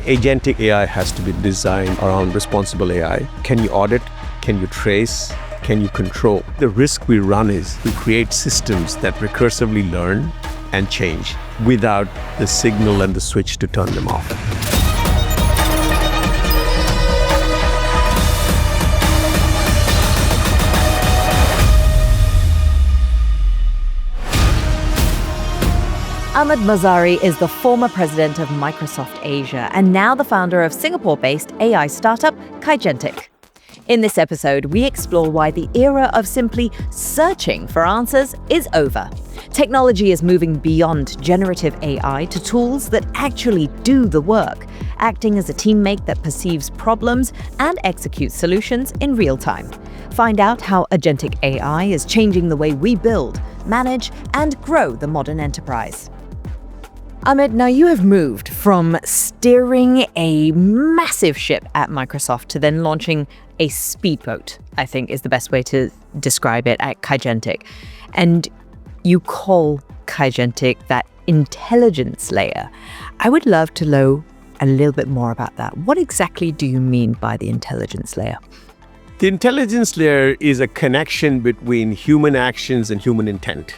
Agentic AI has to be designed around responsible AI. Can you audit? Can you trace? Can you control? The risk we run is we create systems that recursively learn and change without the signal and the switch to turn them off. Ahmed Mazhari is the former president of Microsoft Asia and now the founder of Singapore-based AI startup kAIgentic. In this episode, we explore why the era of simply searching for answers is over. Technology is moving beyond generative AI to tools that actually do the work, acting as a teammate that perceives problems and executes solutions in real time. Find out how Agentic AI is changing the way we build, manage, and grow the modern enterprise. Ahmed, now you have moved from steering a massive ship at Microsoft to then launching a speedboat, I think is the best way to describe it, at kAIgentic. And you call kAIgentic that intelligence layer. I would love to know a little bit more about that. What exactly do you mean by the intelligence layer? The intelligence layer is a connection between human actions and human intent.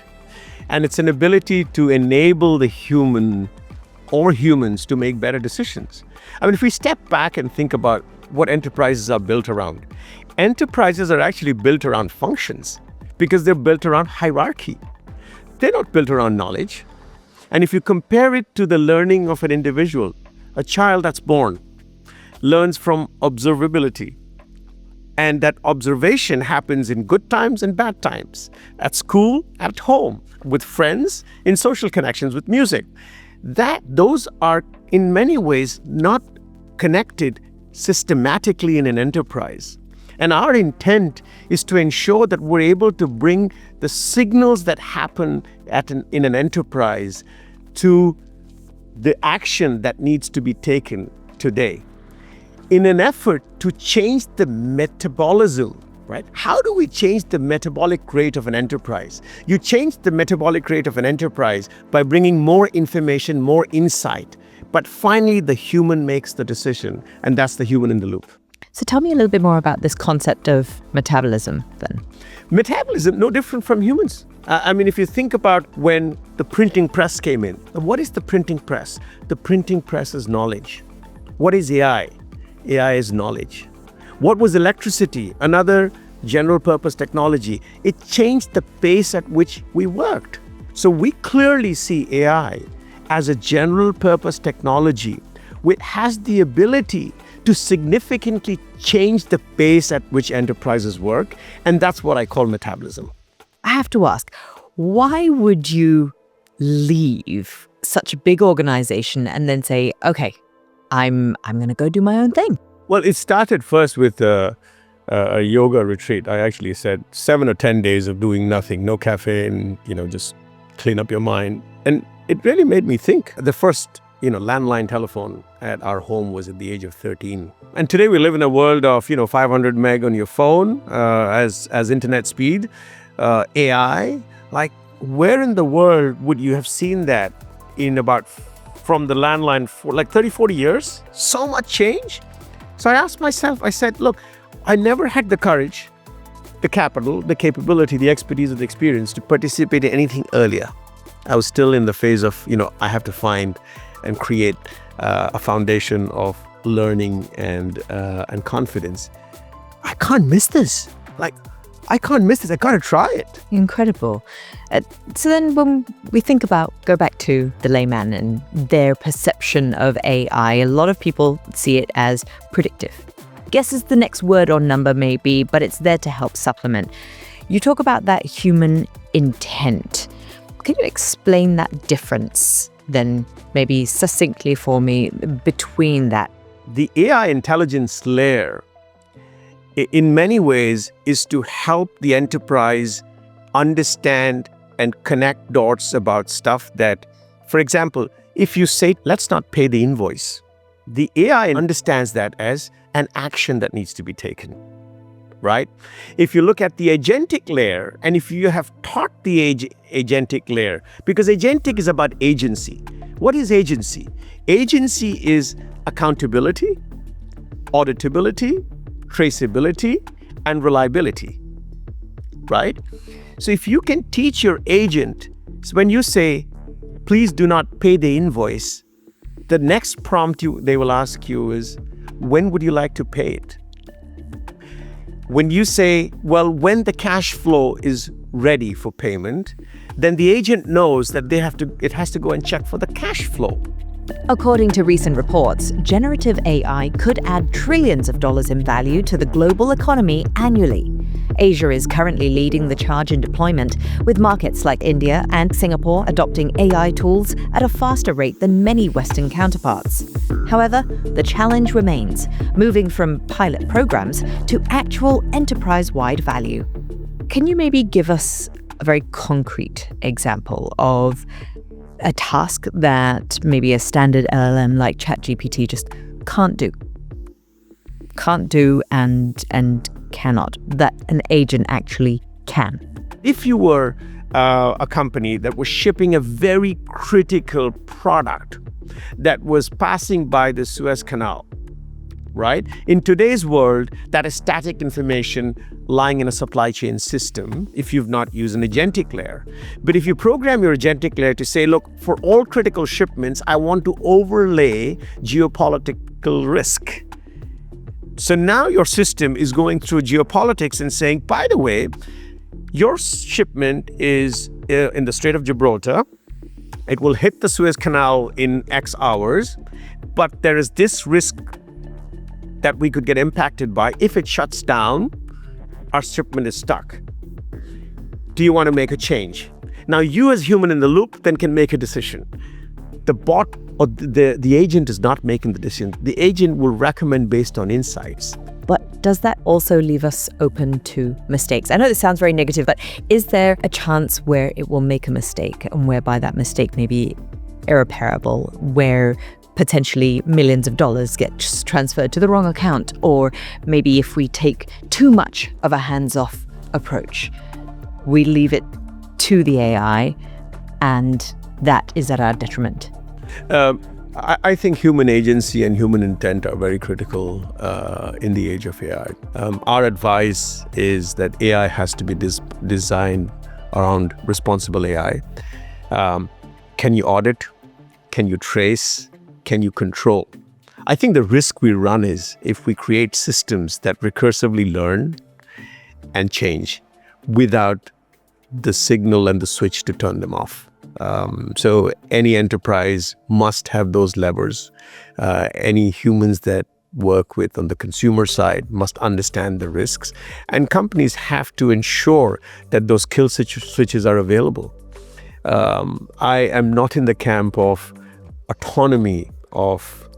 And it's an ability to enable the human or humans to make better decisions. I mean, if we step back and think about what enterprises are built around, enterprises are actually built around functions because they're built around hierarchy. They're not built around knowledge. And if you compare it to the learning of an individual, a child that's born learns from observability. And that observation happens in good times and bad times, at school, at home, with friends, in social connections, with music. Those are in many ways not connected systematically in an enterprise. And our intent is to ensure that we're able to bring the signals that happen in an enterprise to the action that needs to be taken today, in an effort to change the metabolism, right? How do we change the metabolic rate of an enterprise? You change the metabolic rate of an enterprise by bringing more information, more insight. But finally, the human makes the decision, and that's the human in the loop. So tell me a little bit more about this concept of metabolism then. Metabolism, no different from humans. I mean, if you think about when the printing press came in, what is the printing press? The printing press is knowledge. What is AI? AI is knowledge. What was electricity? Another general purpose technology. It changed the pace at which we worked. So we clearly see AI as a general purpose technology which has the ability to significantly change the pace at which enterprises work. And that's what I call metabolism. I have to ask, why would you leave such a big organization and then say, okay, I'm going to go do my own thing? Well, it started first with a yoga retreat. I actually said 7 or 10 days of doing nothing, no caffeine, just clean up your mind. And it really made me think. The first, landline telephone at our home was at the age of 13. And today we live in a world of, 500 meg on your phone as internet speed, AI. Like, where in the world would you have seen that from the landline for like 30, 40 years? So much change. So I asked myself, I said, look, I never had the courage, the capital, the capability, the expertise, or the experience to participate in anything earlier. I was still in the phase of, I have to find and create a foundation of learning and confidence. I can't miss this. I can't miss this. I got to try it. Incredible. So then when we go back to the layman and their perception of AI, a lot of people see it as predictive. Guess is the next word or number maybe, but it's there to help supplement. You talk about that human intent. Can you explain that difference then maybe succinctly for me between that? The AI intelligence layer in many ways is to help the enterprise understand and connect dots about stuff that, for example, if you say, let's not pay the invoice, the AI understands that as an action that needs to be taken, right? If you look at the agentic layer, and if you have taught the agentic layer, because agentic is about agency. What is agency? Agency is accountability, auditability, traceability, and reliability, right? So if you can teach your agent, so when you say, please do not pay the invoice, the next prompt they will ask you is, when would you like to pay it? When you say, well, when the cash flow is ready for payment, then the agent knows that it has to go and check for the cash flow. According to recent reports, generative AI could add trillions of dollars in value to the global economy annually. Asia is currently leading the charge in deployment, with markets like India and Singapore adopting AI tools at a faster rate than many Western counterparts. However, the challenge remains, moving from pilot programs to actual enterprise-wide value. Can you maybe give us a very concrete example of a task that maybe a standard LLM like ChatGPT just can't do and cannot, that an agent actually can? If you were a company that was shipping a very critical product that was passing by the Suez Canal, right? In today's world, that is static information lying in a supply chain system if you've not used an agentic layer. But if you program your agentic layer to say, look, for all critical shipments, I want to overlay geopolitical risk. So now your system is going through geopolitics and saying, by the way, your shipment is in the Strait of Gibraltar. It will hit the Suez Canal in X hours, but there is this risk that we could get impacted by. If it shuts down, our shipment is stuck. Do you want to make a change? Now you as human in the loop then can make a decision. The bot or the agent is not making the decision. The agent will recommend based on insights. But does that also leave us open to mistakes? I know this sounds very negative, but is there a chance where it will make a mistake and whereby that mistake may be irreparable, where potentially millions of dollars get transferred to the wrong account? Or maybe if we take too much of a hands-off approach, we leave it to the AI and that is at our detriment? I think human agency and human intent are very critical in the age of AI. Our advice is that AI has to be designed around responsible AI. Can you audit? Can you trace? Can you control? I think the risk we run is if we create systems that recursively learn and change without the signal and the switch to turn them off. So any enterprise must have those levers. Any humans that work with on the consumer side must understand the risks. And companies have to ensure that those kill switches are available. I am not in the camp of autonomy of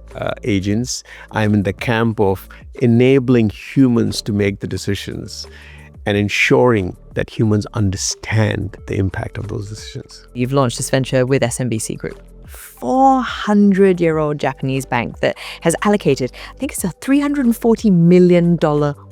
agents. I'm in the camp of enabling humans to make the decisions and ensuring that humans understand the impact of those decisions. You've launched this venture with SMBC Group, 400-year-old Japanese bank that has allocated, I think it's a $340 million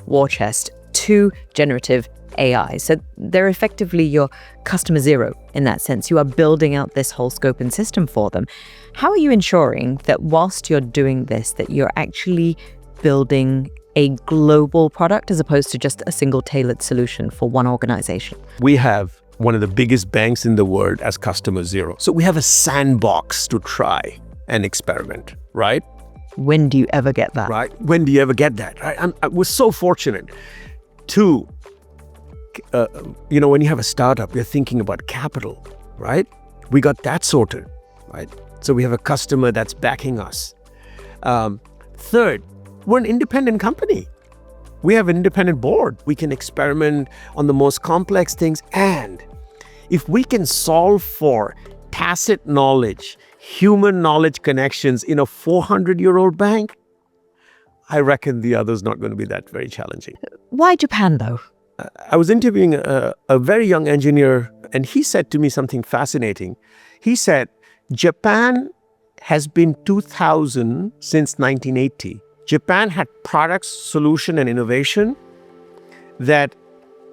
war chest to generative AI. So they're effectively your customer zero in that sense. You are building out this whole scope and system for them. How are you ensuring that whilst you're doing this, that you're actually building a global product as opposed to just a single tailored solution for one organization? We have one of the biggest banks in the world as customer zero. So we have a sandbox to try and experiment, right? When do you ever get that? Right. When do you ever get that? Right. We're so fortunate to, when you have a startup, you're thinking about capital, right? We got that sorted, right? So we have a customer that's backing us. Third, we're an independent company. We have an independent board. We can experiment on the most complex things. And if we can solve for tacit knowledge, human knowledge connections in a 400-year-old bank, I reckon the other's not going to be that very challenging. Why Japan, though? I was interviewing a very young engineer, and he said to me something fascinating. He said, Japan has been 2000 since 1980. Japan had products, solution, and innovation that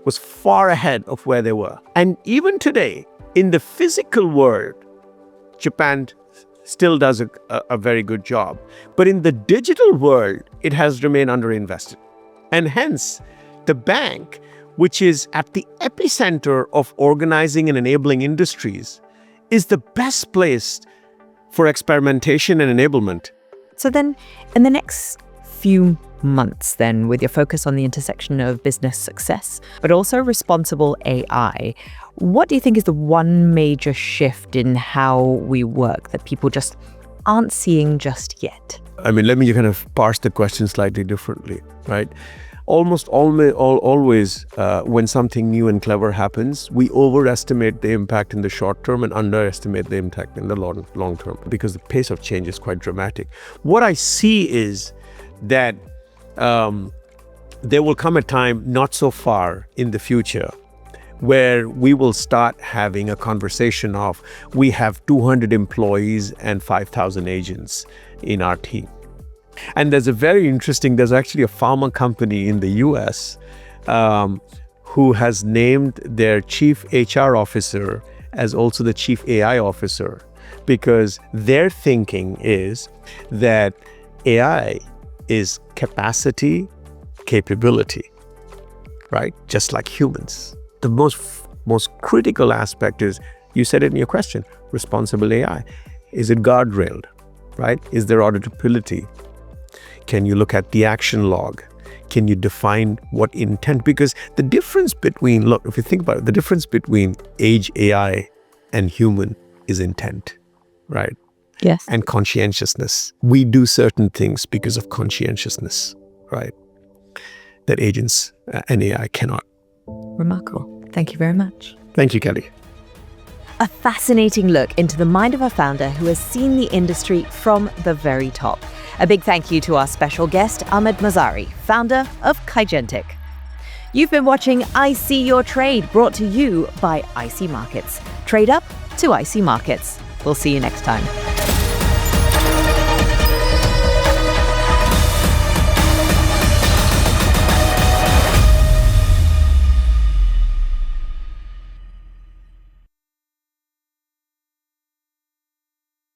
was far ahead of where they were. And even today, in the physical world, Japan still does a very good job. But in the digital world, it has remained underinvested. And hence, the bank, which is at the epicenter of organizing and enabling industries, is the best place for experimentation and enablement. So then, in the next few months then, with your focus on the intersection of business success, but also responsible AI, what do you think is the one major shift in how we work that people just aren't seeing just yet? I mean, let me kind of parse the question slightly differently, right? Always, when something new and clever happens, we overestimate the impact in the short term and underestimate the impact in the long term, because the pace of change is quite dramatic. What I see is that there will come a time not so far in the future where we will start having a conversation of, we have 200 employees and 5,000 agents in our team. And there's actually a pharma company in the US who has named their chief HR officer as also the chief AI officer, because their thinking is that AI is capacity, capability, right? Just like humans. The most critical aspect is, you said it in your question, responsible AI. Is it guardrailed, right? Is there auditability? Can you look at the action log? Can you define what intent? Because the difference between, look, if you think about it, the difference between age AI and human is intent, right? Yes. And conscientiousness. We do certain things because of conscientiousness, right? That agents and AI cannot. Remarkable. Thank you very much. Thank you, Kelly. A fascinating look into the mind of a founder who has seen the industry from the very top. A big thank you to our special guest, Ahmed Mazhari, founder of kAIgentic. You've been watching I See Your Trade, brought to you by IC Markets. Trade up to IC Markets. We'll see you next time.